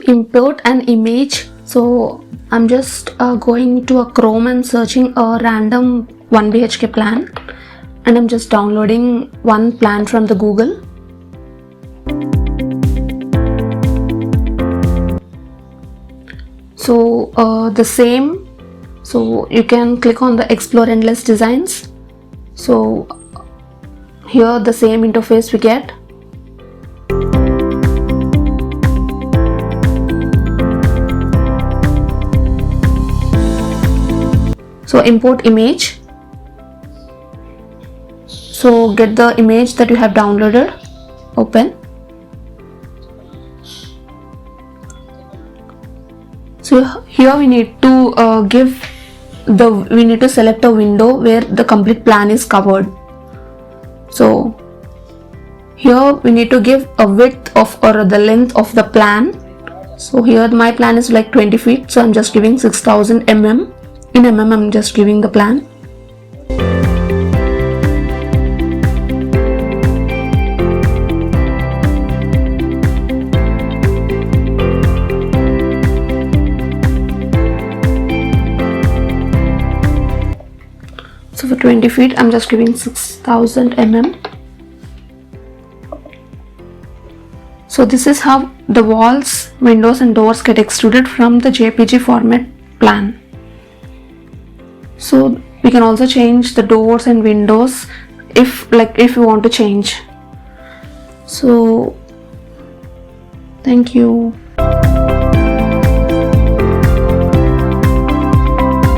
import an image. So I'm just going to a Chrome and searching a random 1 BHK plan, and I'm just downloading one plan from the Google. So so you can click on the explore endless designs. So here the same interface we get. So import image. So get the image that you have downloaded, open. So here we need to select a window where the complete plan is covered. So here we need to give a width of or the length of the plan. So here my plan is like 20 feet, so I'm just giving 6000 mm. In mm I'm just giving the plan. So for 20 feet I'm just giving 6000 mm. So this is how the walls, windows and doors get extruded from the JPEG format plan. So we can also change the doors and windows if you want to change. So thank you.